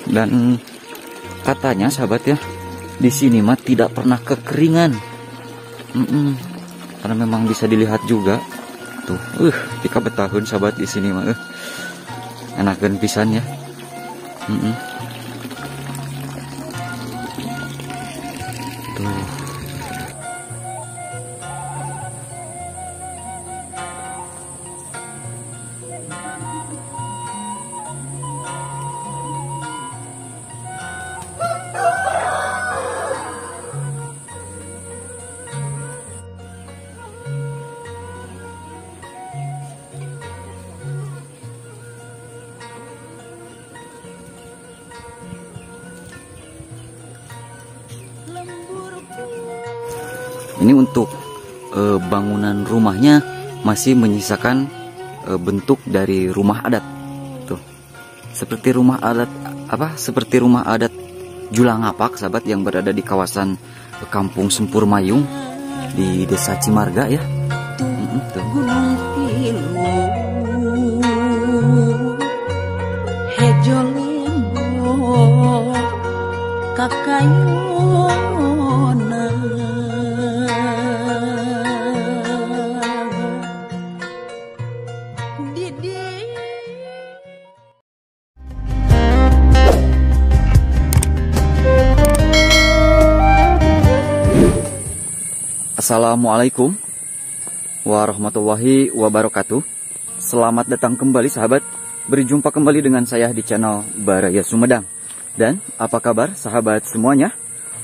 Dan katanya sahabat ya, di sini mah tidak pernah kekeringan. Karena memang bisa dilihat juga tuh, jika bertahun sahabat di sini mah enakeun pisan ya. Tuh. Ini untuk bangunan rumahnya masih menyisakan bentuk dari rumah adat. Tuh. Seperti rumah adat Seperti rumah adat Julangapak sahabat yang berada di kawasan Kampung Sempur Mayung di Desa Cimarga ya. Tuh. Assalamualaikum warahmatullahi wabarakatuh. Selamat datang kembali sahabat. Berjumpa kembali dengan saya di channel Baraya Sumedang. Dan apa kabar sahabat semuanya?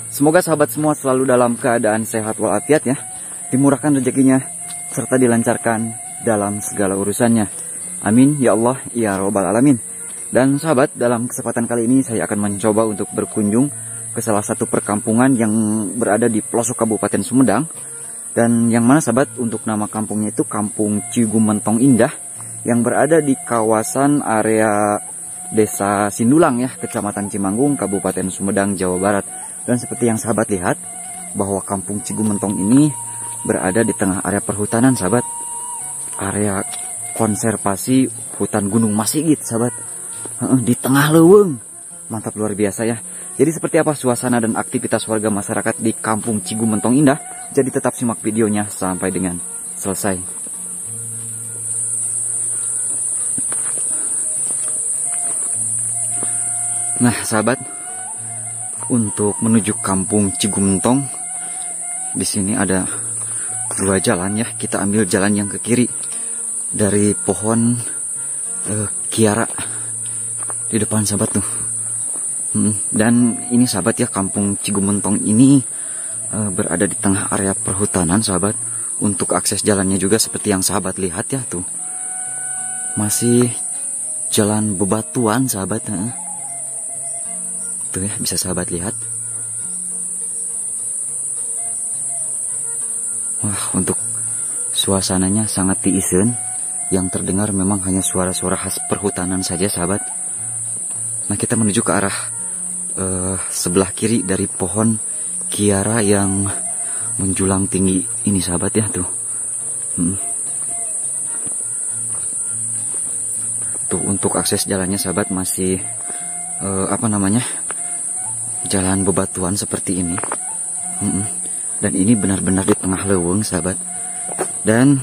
Semoga sahabat semua selalu dalam keadaan sehat walafiat ya, dimurahkan rezekinya serta dilancarkan dalam segala urusannya. Amin ya Allah ya Rabbal Alamin. Dan sahabat, dalam kesempatan kali ini saya akan mencoba untuk berkunjung ke salah satu perkampungan yang berada di pelosok Kabupaten Sumedang. Dan yang mana sahabat, untuk nama kampungnya itu Kampung Cigumentong Indah, yang berada di kawasan area Desa Sindulang ya, Kecamatan Cimanggung, Kabupaten Sumedang, Jawa Barat. Dan seperti yang sahabat lihat, bahwa Kampung Cigumentong ini berada di tengah area perhutanan sahabat. Area konservasi hutan Gunung Masigit sahabat. Di tengah leuweung. Mantap luar biasa ya. Jadi seperti apa suasana dan aktivitas warga masyarakat di Kampung Cigumentong Indah? Jadi tetap simak videonya sampai dengan selesai. Nah sahabat, untuk menuju Kampung Cigumentong, di sini ada dua jalan ya. Kita ambil jalan yang ke kiri dari pohon kiara di depan sahabat tuh. Dan ini sahabat ya, Kampung Cigumentong ini berada di tengah area perhutanan sahabat. Untuk akses jalannya juga seperti yang sahabat lihat ya tuh, masih jalan bebatuan sahabat. Tuh ya, bisa sahabat lihat. Wah, untuk suasananya sangat tiisen. Yang terdengar memang hanya suara-suara khas perhutanan saja sahabat. Nah kita menuju ke arah sebelah kiri dari pohon kiara yang menjulang tinggi ini sahabat ya tuh. Tuh untuk akses jalannya sahabat masih jalan bebatuan seperti ini. Dan ini benar-benar di tengah leuweung sahabat. Dan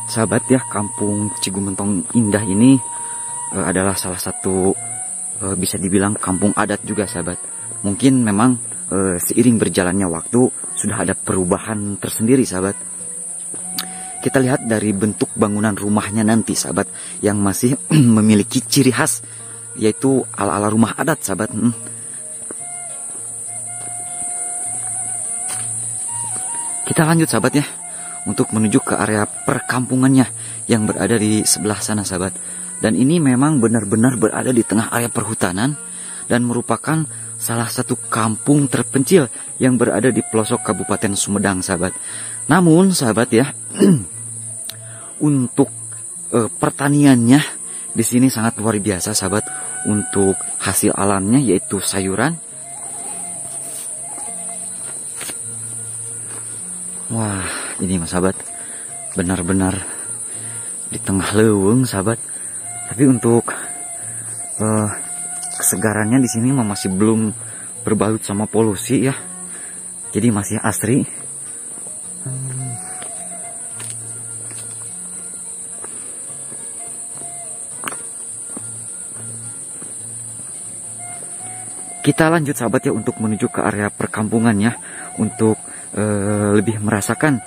sahabat ya, Kampung Cigumentong Indah ini adalah salah satu bisa dibilang kampung adat juga sahabat. Mungkin memang seiring berjalannya waktu sudah ada perubahan tersendiri sahabat. Kita lihat dari bentuk bangunan rumahnya nanti sahabat, yang masih memiliki ciri khas, yaitu ala-ala rumah adat sahabat. Kita lanjut sahabat ya, untuk menuju ke area perkampungannya yang berada di sebelah sana sahabat. Dan ini memang benar-benar berada di tengah area perhutanan dan merupakan salah satu kampung terpencil yang berada di pelosok Kabupaten Sumedang sahabat. Namun sahabat ya, untuk pertaniannya di sini sangat luar biasa sahabat. Untuk hasil alamnya yaitu sayuran. Wah, ini mas sahabat, benar-benar di tengah leuweung sahabat. Tapi untuk kesegarannya di sini masih belum berbalut sama polusi ya. Jadi masih asri. Kita lanjut sahabat ya untuk menuju ke area perkampungannya untuk lebih merasakan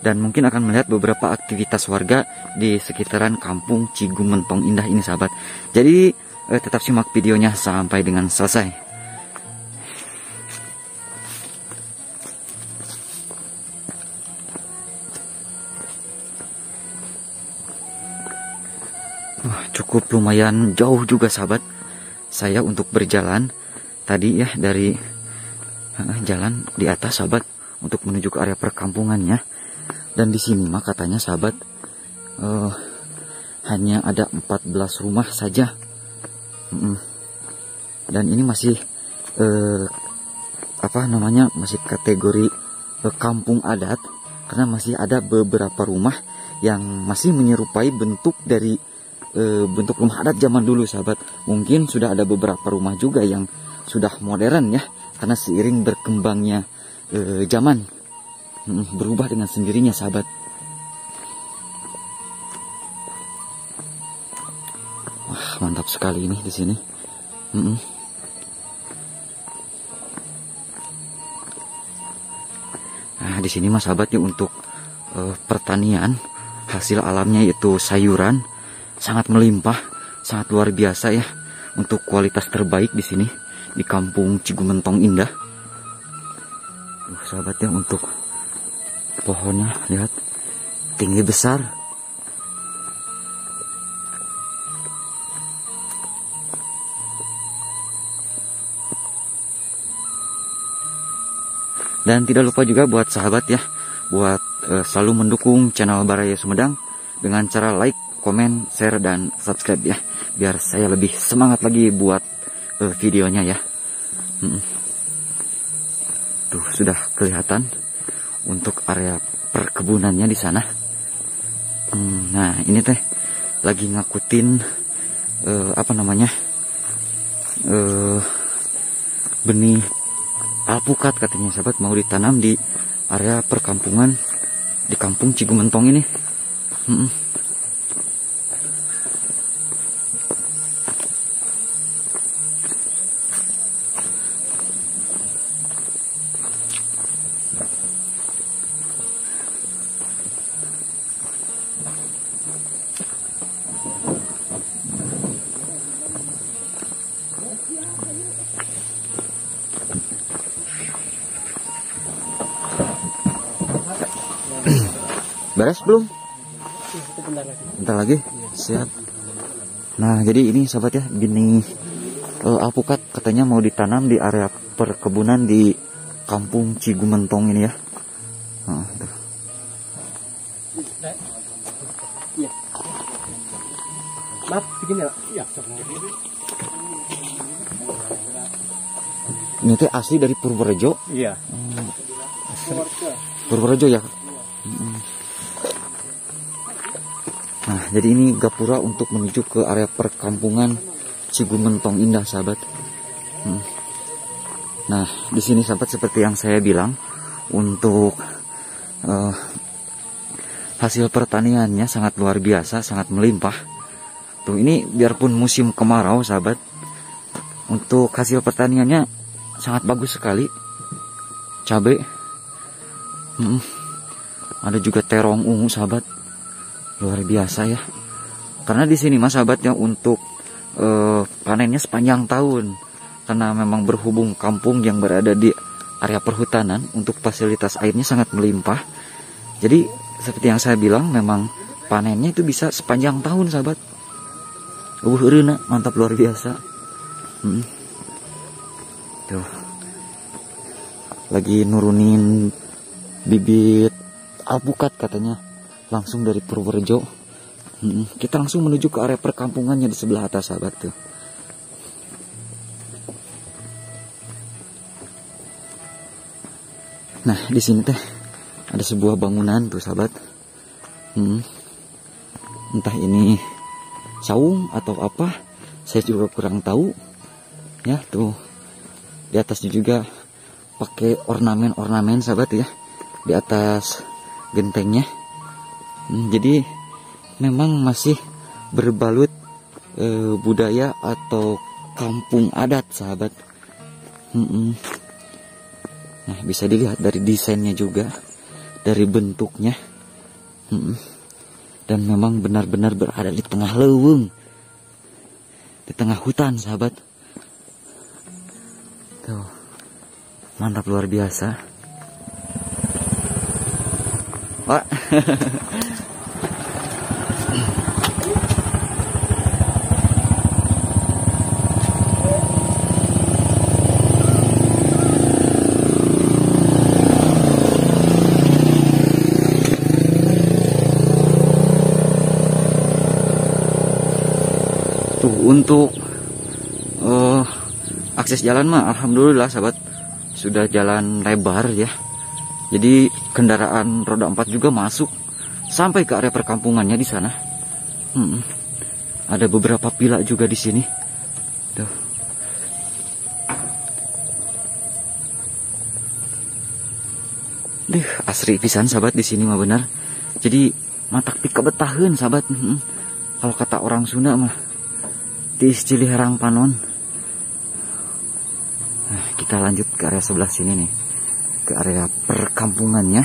dan mungkin akan melihat beberapa aktivitas warga di sekitaran kampung Cigumentong Indah ini sahabat. Jadi tetap simak videonya sampai dengan selesai. Cukup lumayan jauh juga sahabat saya untuk berjalan tadi ya, dari jalan di atas sahabat untuk menuju ke area perkampungannya. Dan di sini mah katanya sahabat hanya ada 14 rumah saja. Dan ini masih masih kategori kampung adat, karena masih ada beberapa rumah yang masih menyerupai bentuk dari bentuk rumah adat zaman dulu sahabat. Mungkin sudah ada beberapa rumah juga yang sudah modern ya, karena seiring berkembangnya zaman berubah dengan sendirinya sahabat. Wah, mantap sekali ini di sini. Nah, di sini mas sahabat ya, untuk pertanian hasil alamnya yaitu sayuran sangat melimpah, sangat luar biasa ya, untuk kualitas terbaik di sini di kampung Cigumentong Indah. Sahabat ya, untuk pohonnya lihat tinggi besar. Dan tidak lupa juga buat sahabat ya, buat selalu mendukung channel Baraya Sumedang dengan cara like, komen, share, dan subscribe ya, biar saya lebih semangat lagi buat videonya ya. Tuh sudah kelihatan untuk area perkebunannya di sana. Nah ini teh lagi ngakutin benih alpukat katanya sahabat, mau ditanam di area perkampungan di kampung Cigumentong ini. Beres belum? Bentar lagi. Siap. Nah jadi ini sahabat ya, benih alpukat katanya mau ditanam di area perkebunan di kampung Cigumentong ini ya. Maaf, begini ya. Ini teh asli dari Purworejo. Iya. Purworejo ya. Nah, jadi ini gapura untuk menuju ke area perkampungan Cigumentong Indah, sahabat. Nah, di sini sahabat seperti yang saya bilang, untuk hasil pertaniannya sangat luar biasa, sangat melimpah. Tuh, ini biarpun musim kemarau, sahabat, untuk hasil pertaniannya sangat bagus sekali. Cabai, ada juga terong ungu, sahabat. Luar biasa ya, karena di sini mas sahabat ya, untuk panennya sepanjang tahun, karena memang berhubung kampung yang berada di area perhutanan, untuk fasilitas airnya sangat melimpah. Jadi seperti yang saya bilang, memang panennya itu bisa sepanjang tahun, sahabat. Rena, mantap luar biasa. Tuh, lagi nurunin bibit alpukat katanya, langsung dari Purworejo. Kita langsung menuju ke area perkampungannya di sebelah atas, sahabat tuh. Nah, di sini teh ada sebuah bangunan tuh, sahabat. Entah ini saung atau apa, saya juga kurang tahu. Ya tuh di atasnya juga pakai ornamen sahabat ya, di atas gentengnya. Jadi memang masih berbalut budaya atau kampung adat sahabat. Nah bisa dilihat dari desainnya juga, dari bentuknya. Dan memang benar-benar berada di tengah leuweung, di tengah hutan sahabat. Tuh, mantap luar biasa. Pak. Untuk akses jalan mah alhamdulillah sahabat sudah jalan lebar ya. Jadi kendaraan roda 4 juga masuk sampai ke area perkampungannya di sana. Ada beberapa pila juga di sini. Tuh. Asri pisan sahabat di sini mah benar. Jadi matak pika betaheun sahabat. Kalau kata orang Sunda mah tis cilih herang panon. Nah, kita lanjut ke area sebelah sini nih, ke area perkampungannya.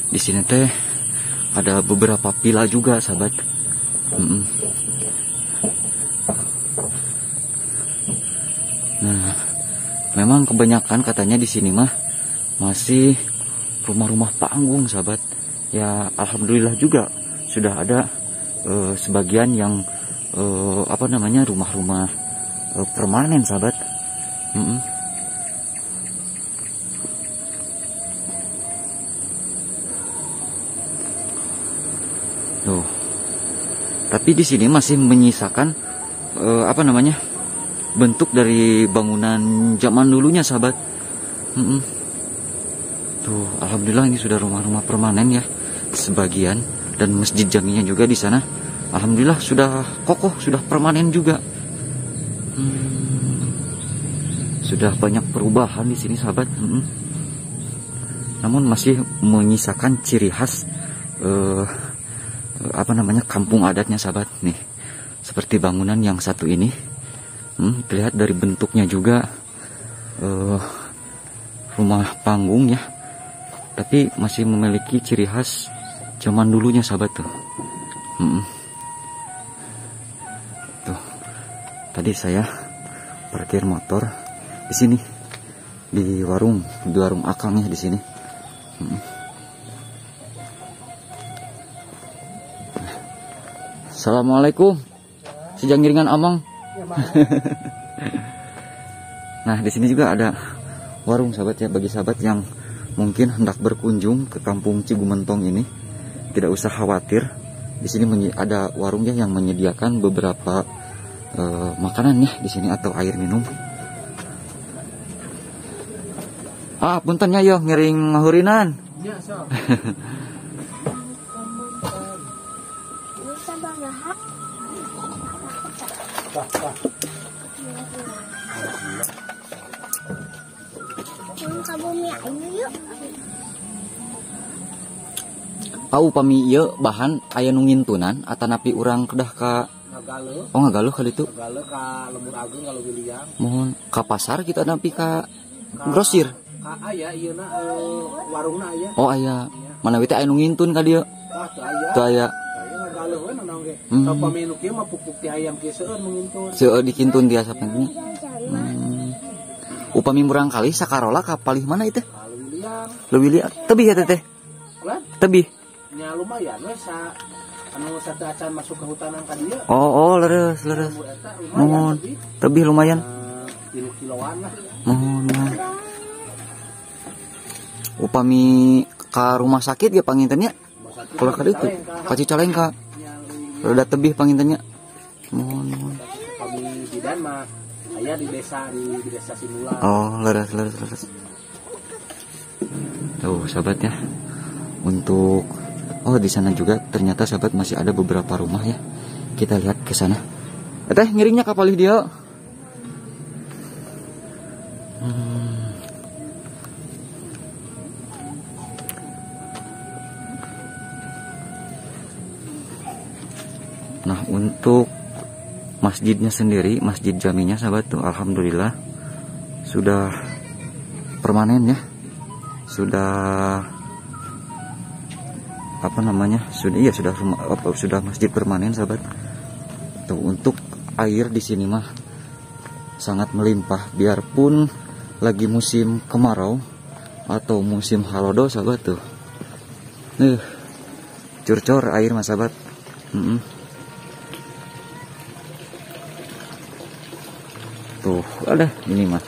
Di sini teh ada beberapa pila juga sahabat. Nah, memang kebanyakan katanya di sini mah masih rumah-rumah panggung sahabat. Ya alhamdulillah juga sudah ada sebagian yang rumah-rumah permanen sahabat. Tuh. Tapi di sini masih menyisakan bentuk dari bangunan zaman dulunya sahabat. Tuh, alhamdulillah ini sudah rumah-rumah permanen ya sebagian, dan masjid jaminya juga di sana. Alhamdulillah sudah kokoh, sudah permanen juga. Sudah banyak perubahan di sini sahabat. Namun masih menyisakan ciri khas kampung adatnya sahabat nih. Seperti bangunan yang satu ini. Terlihat dari bentuknya juga rumah panggung ya, tapi masih memiliki ciri khas zaman dulunya sahabat tuh. Tuh, tadi saya parkir motor di sini di warung Akang ya di sini. Assalamualaikum, sejang ngiringan amang. Nah di sini juga ada warung sahabat ya, bagi sahabat yang mungkin hendak berkunjung ke kampung Cigumentong ini, tidak usah khawatir. Di sini ada warung ya yang menyediakan beberapa makanan ya di sini atau air minum. Puntennya yo ngiring ngahurinan. Ya, so. Upami ieu bahan aya nu ngintunan atanapi urang kedah ka Ngagaluh. Oh ngagaluh kali itu. Ngagaluh ka Lembur Agung ka Leuwiliang. Mohon ka pasar kita napi ka grosir. Ka aya ieuna warungna aya. Oh aya. Manawi teh aya nu ngintun ka dieu. Teu aya. Teu aya. Aya ngagaluh we nanaon ge. Upami nu kieu mah pupuk ti hayam kieu seueur nu ngintun. Seueur dikintun tiasa pentingnya. Upami murang kali sakarola ka palih mana itu? Ka Leuwiliang. Leuwiliang. Tebih eta teh. Tebih. Nya lumayan we anu satu acan masuk ke hutanan ka dieu. Oh leres. Mohon. Tebih lumayan. 3 kiloan lah. Mohon. Upami ka rumah sakit ya pangintennya. Kalau kali itu ka Cicalengka. Rada tebih pangintennya. Mohon. Upami bidan mah aya di desa Simula. Oh leres. Tuh sahabat ya. Untuk di sana juga ternyata sahabat masih ada beberapa rumah ya. Kita lihat ke sana. Teh ngiringnya kapal dia. Nah, untuk masjidnya sendiri, masjid jaminya sahabat tuh alhamdulillah sudah permanen ya. Sudah sudah masjid permanen sahabat. Tuh untuk air di sini mah sangat melimpah biarpun lagi musim kemarau atau musim halodo sahabat tuh. Curcor air mas sahabat. Tuh ada ini mah.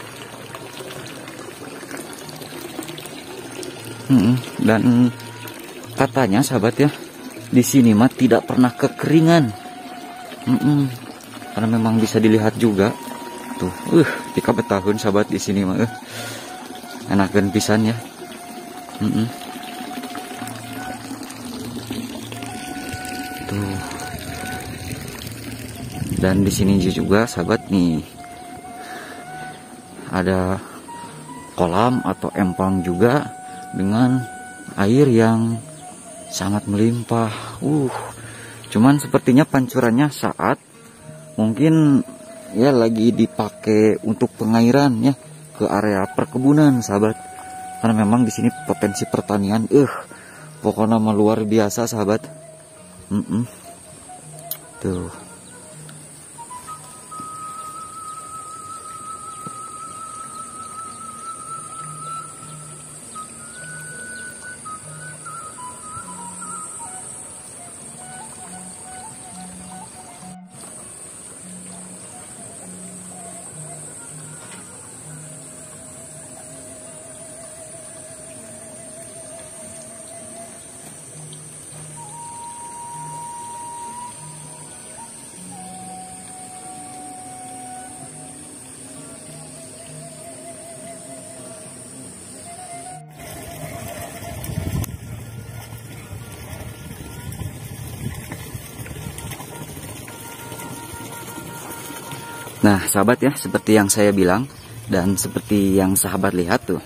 Dan katanya sahabat ya, di sini mah tidak pernah kekeringan. Karena memang bisa dilihat juga. Tuh, 3 tahun sahabat di sini mah. Enakeun pisan ya. Tuh. Dan di sini juga sahabat nih ada kolam atau empang juga dengan air yang sangat melimpah. Cuman sepertinya pancurannya saat mungkin ya lagi dipakai untuk pengairan ya ke area perkebunan sahabat. Karena memang di sini potensi pertanian pokoknya luar biasa sahabat. Tuh. Nah sahabat ya, seperti yang saya bilang dan seperti yang sahabat lihat tuh,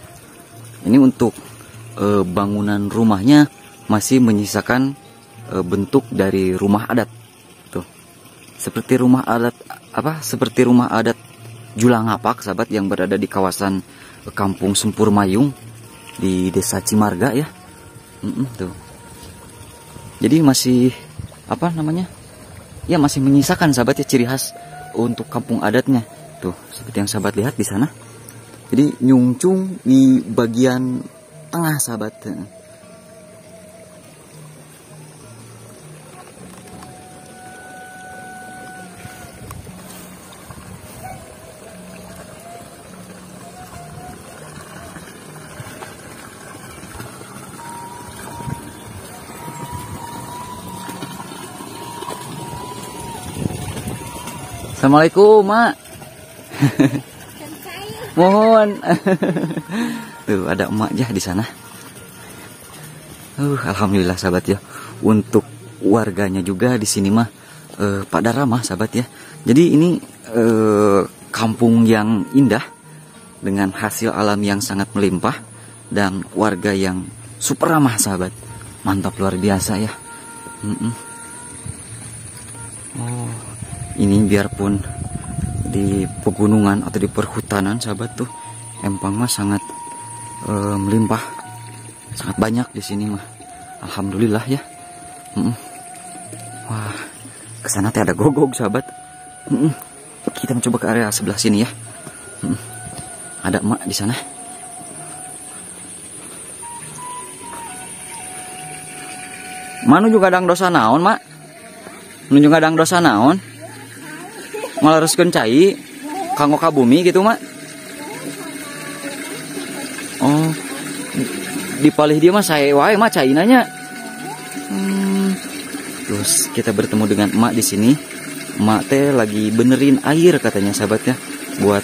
ini untuk bangunan rumahnya masih menyisakan bentuk dari rumah adat tuh, seperti rumah adat seperti rumah adat Julangapak sahabat yang berada di kawasan Kampung Sempur Mayung di Desa Cimarga ya. Tuh. Jadi masih ya masih menyisakan sahabat ya ciri khas untuk kampung adatnya tuh, seperti yang sahabat lihat di sana. Jadi nyungcung di bagian tengah sahabat. Assalamualaikum, Mak. Mohon. Tuh, ada emak aja di sana. Alhamdulillah sahabat ya. Untuk warganya juga di sini mah pada ramah sahabat ya. Jadi ini kampung yang indah dengan hasil alam yang sangat melimpah dan warga yang super ramah sahabat. Mantap luar biasa ya. Ini biarpun di pegunungan atau di perhutanan sahabat tuh, empang mah sangat melimpah, sangat banyak di sini mah. Alhamdulillah ya. Wah, kesana teh ada gogog sahabat. Kita mencoba ke area sebelah sini ya. Ada emak di sana. Manu juga adang dosa naon, Mak? Nunjuk adang dosa naon? Ngalaruskeun cai kanggo ka bumi gitu, Mak. Oh. Di palih dia mah sae wae mah cai nanya. Terus kita bertemu dengan emak di sini. Emak teh lagi benerin air katanya sahabat ya, buat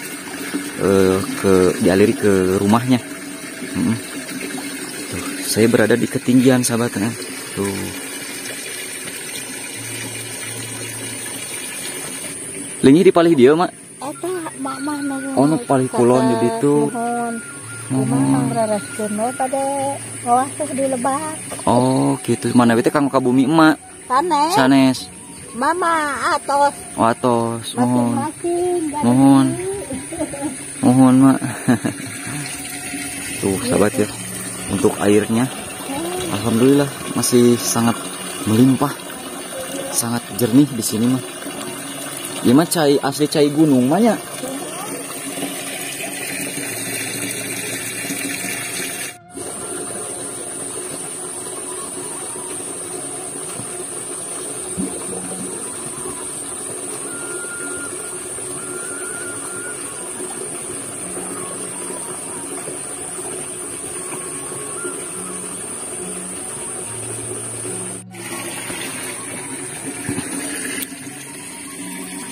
dialiri ke rumahnya. Tuh. saya berada di ketinggian sahabat ya. Tuh. Lingi di palih dia mak. Eta mama nu. Oh nu palih kulon di ditu. Mohon raraskeun pada bawah tuh di Lebak. Oh gitu. Mana bete kang kabumi emak. Sanes. Sanes. Mama atos. Oh atos. Mohon. Masing-masing. Mohon. Mohon mak. Tuh sahabat ya. Untuk airnya alhamdulillah masih sangat melimpah. Sangat jernih di sini mah. Ya mah cai asli cai gunung mah ya.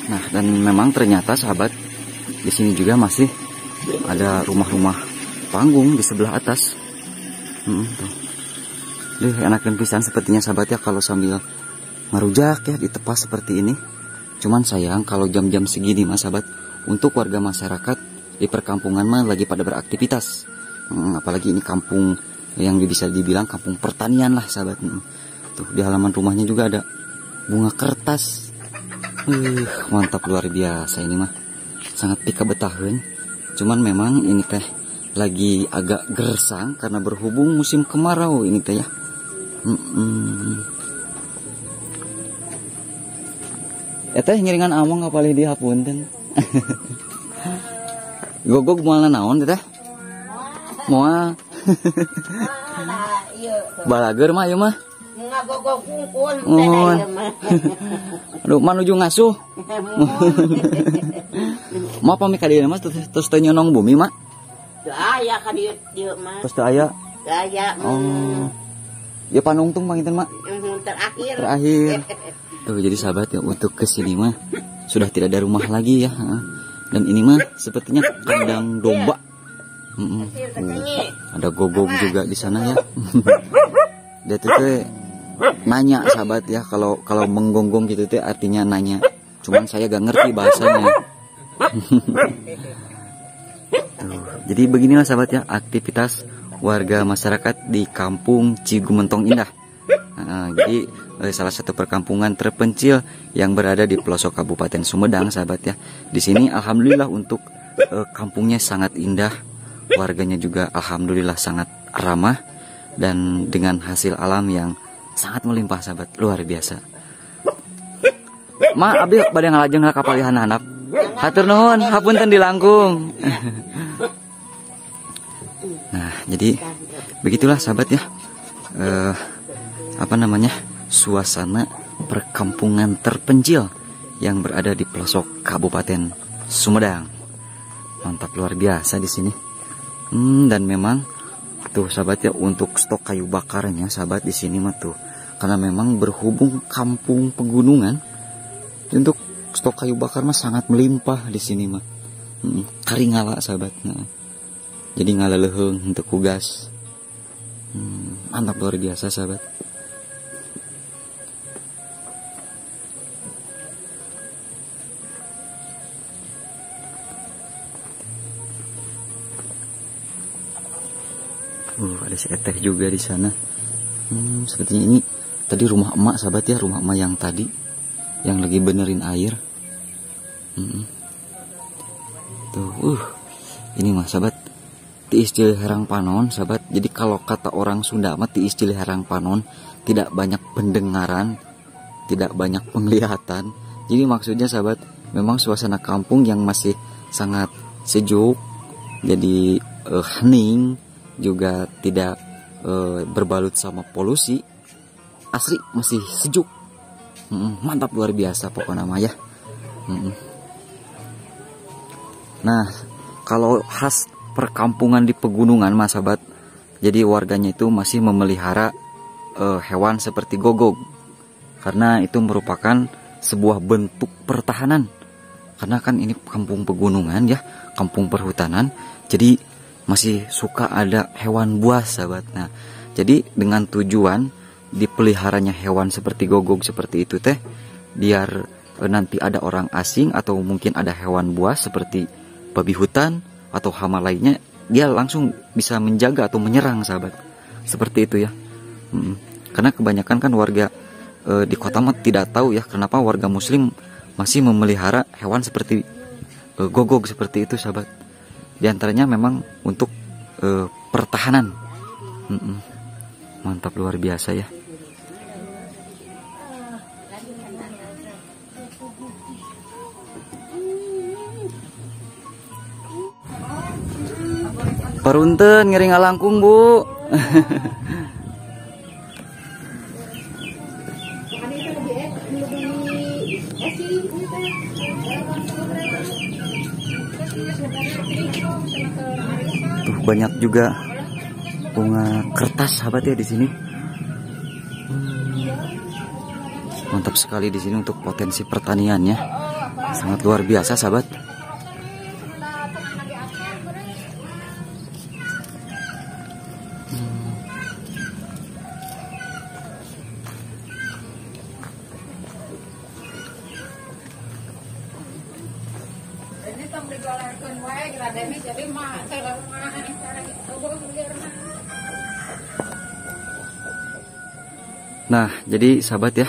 Nah, dan memang ternyata sahabat di sini juga masih ada rumah-rumah panggung di sebelah atas. Tuh. Duh, enakan pisan sepertinya sahabat ya kalau sambil ngerujak ya di tepas seperti ini. Cuman sayang kalau jam-jam segini mas sahabat, untuk warga masyarakat di perkampungan mah lagi pada beraktivitas. Apalagi ini kampung yang bisa dibilang kampung pertanian lah sahabat. Tuh di halaman rumahnya juga ada bunga kertas. Mantap luar biasa ini mah. Sangat pika betaheun. Cuman memang ini teh lagi agak gersang karena berhubung musim kemarau ini teh ya. Teh ngiringan among apalih di hapunten. Gogog moalna naon teh? Moal. Balager mah ieu mah. Ngagogog kungkul. Aduh, manuju ngasuh. Ma pami ka dieu mas terus teu nyonong bumi mak. Teu aya ka dieu mah. Terus teu aya. Teu aya. Oh. Ya panungtung panginten mak. Terakhir. Tuh jadi sahabat ya untuk kesini mah sudah tidak ada rumah lagi ya. Dan ini mah sepertinya kandang domba. Ada gogog juga di sana ya. Dia tuh nanya sahabat ya, kalau menggonggong gitu teh artinya nanya. Cuman saya gak ngerti bahasanya. Tuh, jadi beginilah sahabat ya aktivitas warga masyarakat di Kampung Cigumentong Indah. Jadi salah satu perkampungan terpencil yang berada di pelosok Kabupaten Sumedang sahabat ya. Di sini alhamdulillah untuk kampungnya sangat indah, warganya juga alhamdulillah sangat ramah dan dengan hasil alam yang sangat melimpah sahabat, luar biasa. Ma abdi bade ngalajeng ka kapalihan handap. Hatur nuhun, hapunten dilangkung. Nah, jadi begitulah sahabat ya. Suasana perkampungan terpencil yang berada di pelosok Kabupaten Sumedang. Mantap luar biasa di sini. Dan memang tuh sahabat ya untuk stok kayu bakarnya sahabat di sini mah tuh. Karena memang berhubung kampung pegunungan, untuk stok kayu bakar mah sangat melimpah di sini mah. Karingala sahabat. Nah, jadi ngaleleheung untuk kugas. Mantap luar biasa sahabat. Ada si Eteh juga di sana. Sepertinya ini tadi rumah emak sahabat ya, rumah emak yang tadi yang lagi benerin air. Tuh, ini mah sahabat tiis cilih herang panon sahabat. Jadi kalau kata orang Sunda mah tiis cilih herang panon, tidak banyak pendengaran, tidak banyak penglihatan. Jadi maksudnya sahabat, memang suasana kampung yang masih sangat sejuk, jadi hening, juga tidak berbalut sama polusi, asli masih sejuk. Mantap luar biasa pokoknya mah ya. Nah, kalau khas perkampungan di pegunungan mas sahabat, jadi warganya itu masih memelihara hewan seperti gogog, karena itu merupakan sebuah bentuk pertahanan. Karena kan ini kampung pegunungan ya, kampung perhutanan, jadi masih suka ada hewan buas sahabat. Nah, Jadi dengan tujuan dipeliharanya hewan seperti gogog seperti itu teh, biar nanti ada orang asing atau mungkin ada hewan buas seperti babi hutan atau hama lainnya, dia langsung bisa menjaga atau menyerang sahabat. Seperti itu ya. Karena kebanyakan kan warga di kota mah tidak tahu ya kenapa warga muslim masih memelihara hewan seperti gogog seperti itu sahabat. Di antaranya memang untuk pertahanan. Mantap, luar biasa ya. Parunten ngering alangkung Bu. Tuh banyak juga bunga kertas sahabat ya di sini. Mantap sekali di sini untuk potensi pertaniannya. Sangat luar biasa sahabat. Nah, jadi sahabat ya,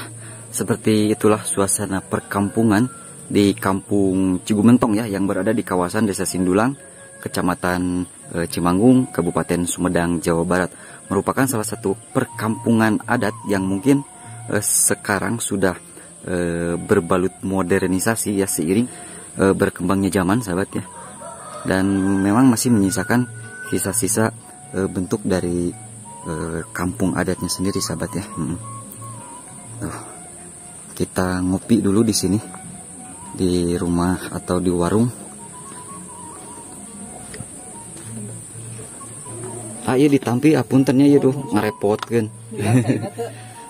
seperti itulah suasana perkampungan di Kampung Cigumentong ya, yang berada di kawasan Desa Sindulang, Kecamatan Cimanggung, Kabupaten Sumedang, Jawa Barat. Merupakan salah satu perkampungan adat yang mungkin sekarang sudah berbalut modernisasi ya, seiring berkembangnya zaman sahabat ya. Dan memang masih menyisakan sisa-sisa bentuk dari kampung adatnya sendiri sahabat ya. Kita ngopi dulu di sini, di rumah atau di warung. Iya ditampi apuntennya ya tuh ngarepotkeun.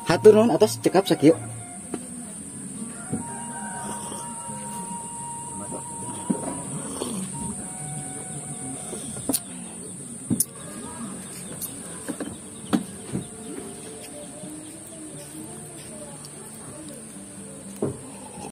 Hatur nuhun atas cekap sakieu.